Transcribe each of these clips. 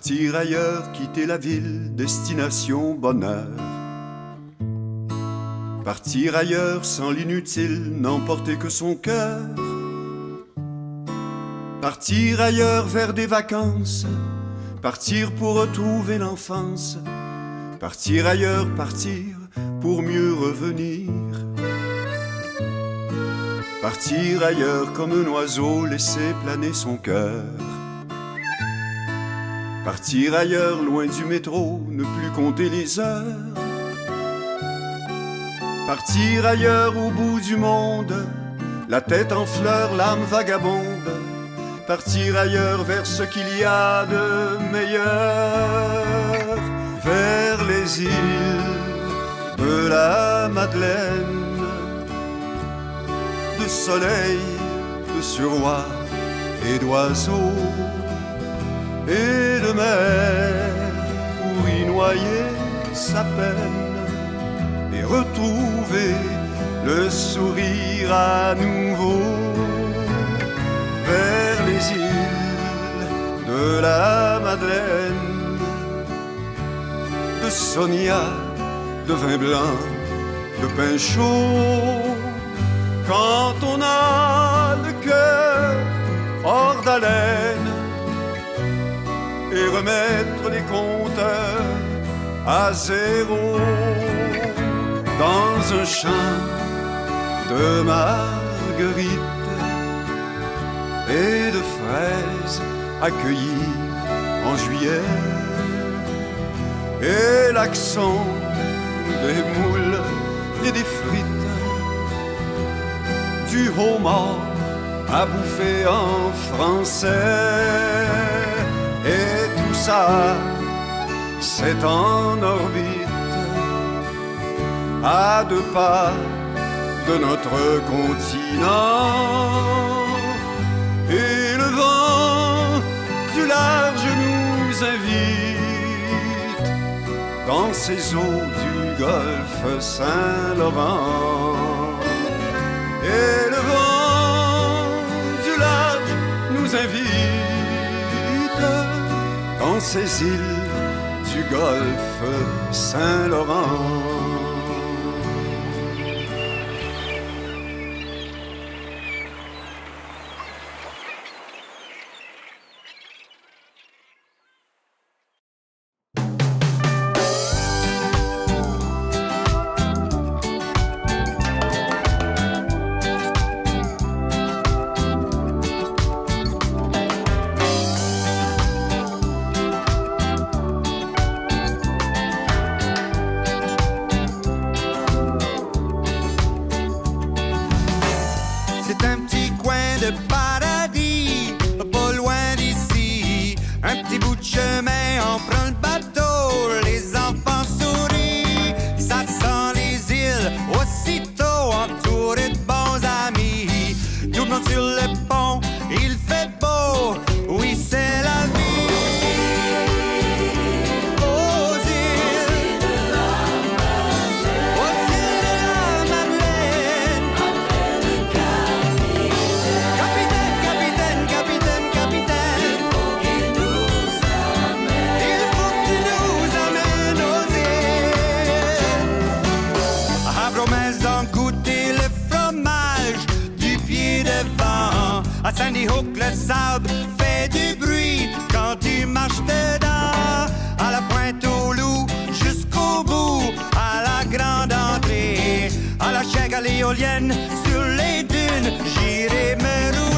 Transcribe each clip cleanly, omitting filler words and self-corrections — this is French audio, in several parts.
Partir ailleurs, quitter la ville, destination bonheur. Partir ailleurs sans l'inutile, n'emporter que son cœur. Partir ailleurs vers des vacances, partir pour retrouver l'enfance. Partir ailleurs, partir pour mieux revenir. Partir ailleurs comme un oiseau, laisser planer son cœur. Partir ailleurs, loin du métro, ne plus compter les heures. Partir ailleurs au bout du monde, la tête en fleurs, l'âme vagabonde. Partir ailleurs vers ce qu'il y a de meilleur. Vers les îles de la Madeleine, de soleil, de suroît et d'oiseaux, et de mer pour y noyer sa peine et retrouver le sourire à nouveau. Vers les îles de la Madeleine, de Sonia, de vin blanc, de pain chaud. Quand on a le cœur hors d'haleine, et remettre les compteurs à zéro. Dans un champ de marguerites et de fraises accueillies en juillet, et l'accent des moules et des frites, du homard à bouffer en français. Et tout ça, c'est en orbite, à 2 pas de notre continent. Et le vent du large nous invite dans ces eaux du golfe Saint-Laurent. Et le vent du large nous invite dans ces îles du golfe Saint-Laurent. À Sandy Hook, le sable fait du bruit quand tu marches dedans. À la Pointe-aux-Loups, jusqu'au bout, à la grande entrée. À la Chèque, à l'éolienne, sur les dunes, j'irai me rouler.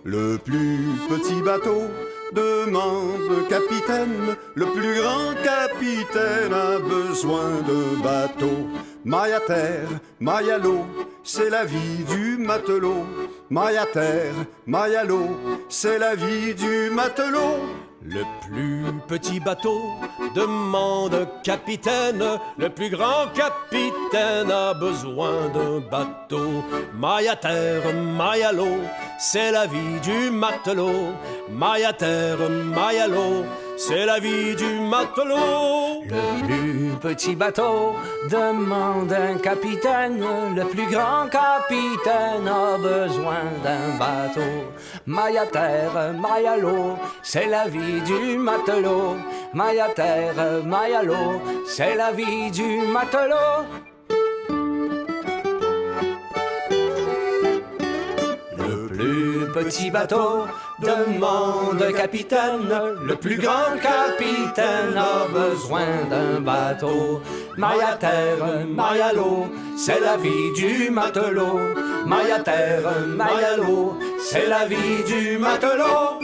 Le plus petit bateau demande un capitaine. Le plus grand capitaine a besoin d'un bateau. Maille à terre, maille à l'eau, c'est la vie du matelot. Maille à terre, maille à l'eau, c'est la vie du matelot. Le plus petit bateau demande un capitaine. Le plus grand capitaine a besoin d'un bateau. Maille à terre, maille à l'eau, c'est la vie du matelot. Maille à terre, maille à l'eau, c'est la vie du matelot. Le plus petit bateau demande un capitaine. Le plus grand capitaine a besoin d'un bateau. Maille à terre, maille à l'eau, c'est la vie du matelot. Maille à terre, maille à l'eau, c'est la vie du matelot. Le plus petit bateau demande un capitaine. Le plus grand capitaine a besoin d'un bateau. Maille à terre, maille à l'eau, c'est la vie du matelot. Maille à terre, maille à l'eau, c'est la vie du matelot.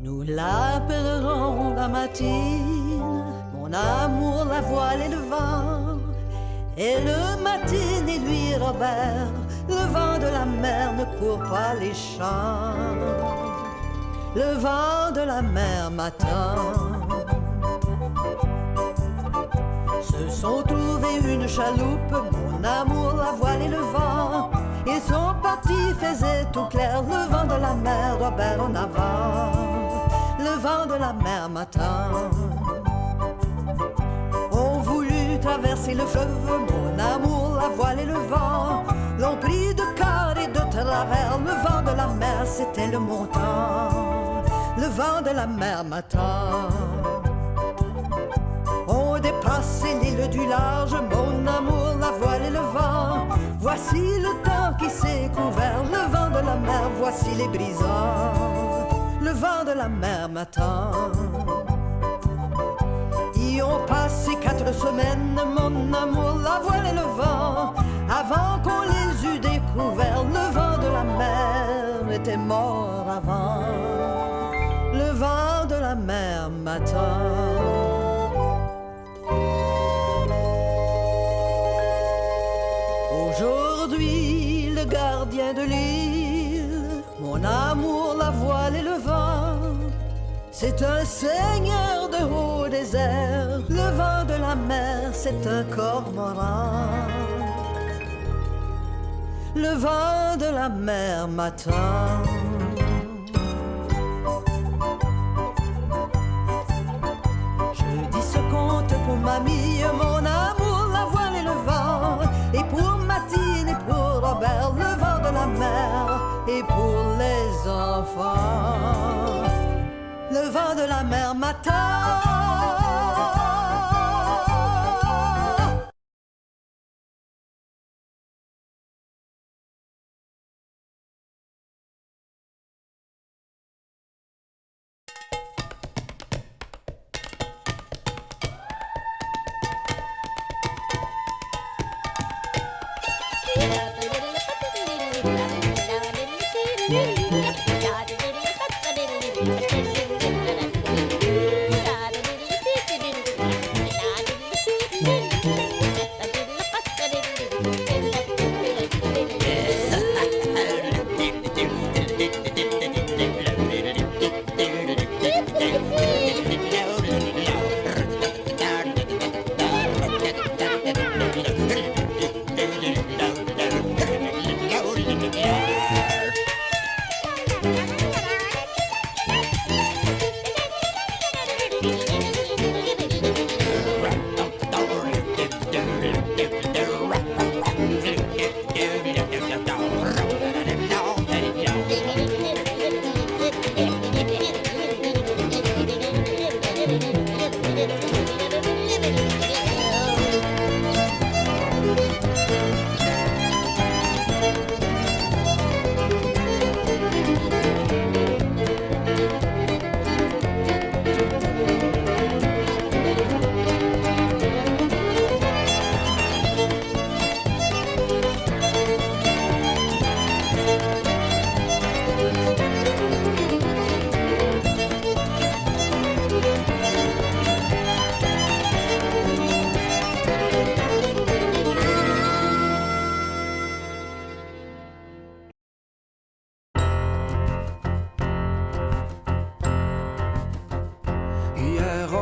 Nous l'appellerons la matine, mon amour, la voile et le vent. Et le matin et lui, Robert, le vent de la mer ne court pas les champs. Le vent de la mer m'attend. Se sont trouvés une chaloupe, mon amour, la voile et le vent. Ils sont partis, faisait tout clair, le vent de la mer, Robert en avant. Le vent de la mer m'attend. On voulut traverser le fleuve, mon amour, la voile et le vent. L'ont pris de quart et de travers, le vent de la mer, c'était le montant. Le vent de la mer m'attend. On dépassait l'île du large, mon amour, la voile et le vent. Voici le temps qui s'est couvert, le vent de la mer, voici les brisants. Le vent de la mer m'attend. Y ont passé 4 semaines, mon amour, la voile et le vent. Avant qu'on les eût découverts, le vent de la mer était mort avant. Le vent de la mer m'attend. Aujourd'hui, le gardien de l'île, mon amour, la voile et le vent, c'est un seigneur de haut désert. Le vent de la mer, c'est un cormoran. Le vent de la mer m'attend. Je dis ce conte pour mamie, mon amour, la voile et le vent, et pour Matine et pour Robert, le vent de la mer, et pour les enfants. Le vent de la mer m'attend.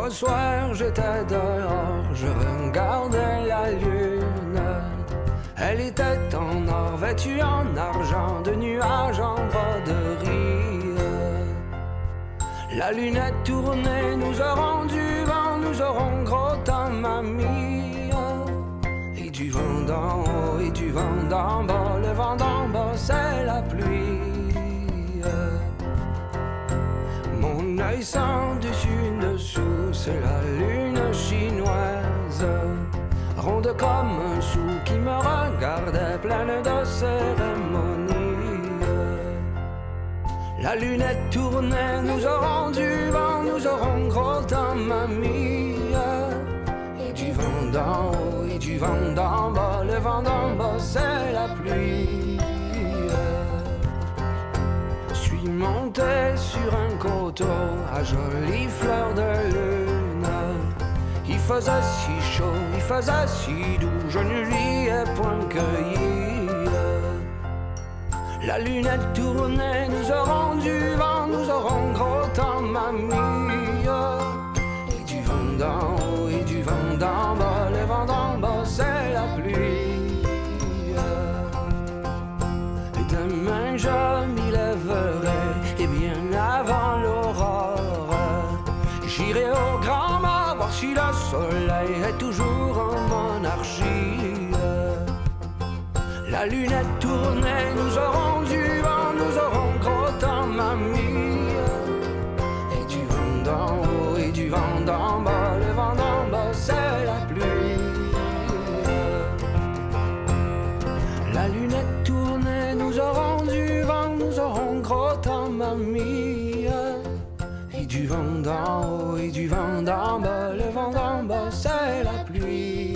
Un soir j'étais dehors, je regardais la lune. Elle était en or, vêtue en argent, de nuages en broderie. La lunette tournée, nous aurons du vent, nous aurons gros temps, mamie. Et du vent d'en haut et du vent d'en bas, le vent d'en bas c'est la pluie. Mon œil sans dessus dessous, c'est la lune chinoise, ronde comme un sou qui me regardait, pleine de cérémonie. La lunette tournait, nous aurons du vent, nous aurons gros temps, mamie. Et du vent d'en haut et du vent d'en bas, le vent d'en bas c'est la pluie. Je suis monté sur un coteau à jolies fleurs de lune. Il faisait si chaud, il faisait si doux, je ne lui ai point cueilli. La lunette tournait, nous aurons du vent, nous aurons gros temps, mamie. Et du vent d'en haut et du vent d'en bas, le vent d'en bas c'est la pluie. Et demain je m'y lèverai, et bien avant l'aurore, j'irai au grand mât voir si le soleil est toujours en monarchie. La lunette tournait, nous aurons du vent, nous aurons gros temps, mamie. Et du vent d'en haut et du vent d'en bas, le vent d'en bas c'est la pluie. La lunette tournait, nous aurons du vent, nous aurons gros temps, mamie. Et du vent d'en haut et du vent d'en bas, le vent d'en bas c'est la pluie.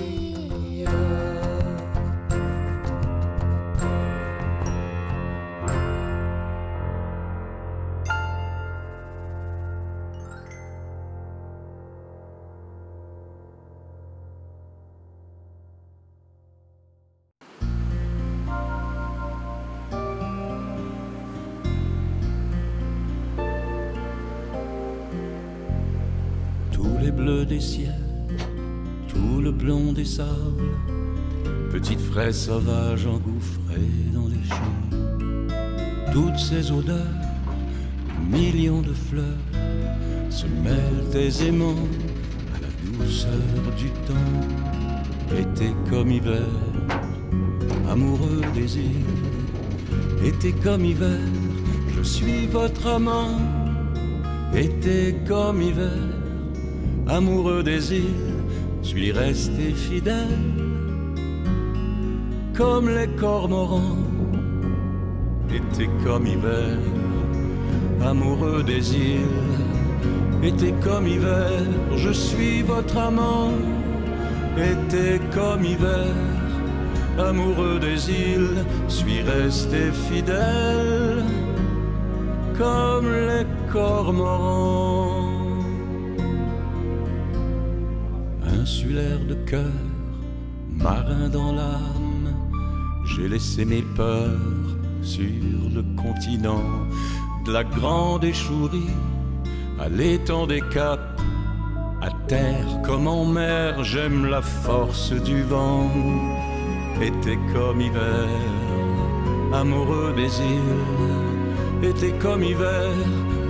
Bleu des ciels, tout le blond des sables, petites fraises sauvages engouffrées dans les champs. Toutes ces odeurs, millions de fleurs, se mêlent aisément à la douceur du temps. Été comme hiver, amoureux des îles. Été comme hiver, je suis votre amant. Été comme hiver, amoureux des îles, suis resté fidèle, comme les cormorans. Été comme hiver, amoureux des îles. Été comme hiver, je suis votre amant. Été comme hiver, amoureux des îles, suis resté fidèle, comme les cormorans. Insulaire de cœur, marin dans l'âme, j'ai laissé mes peurs sur le continent. De la grande échourie à l'étang des caps, à terre comme en mer, j'aime la force du vent. Été comme hiver, amoureux des îles. Été comme hiver,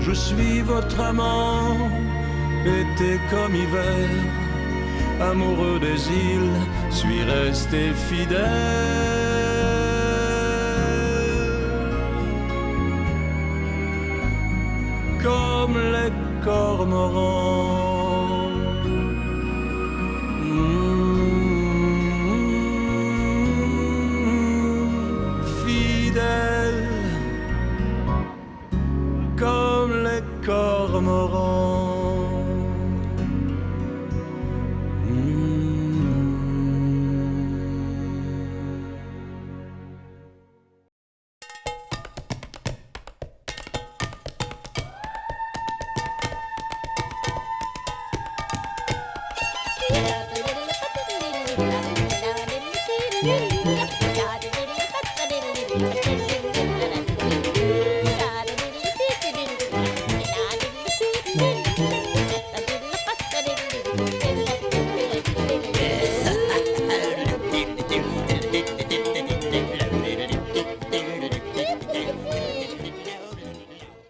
je suis votre amant. Été comme hiver, amoureux des îles, suis resté fidèle, comme les cormorans. Fidèle, comme les cormorans.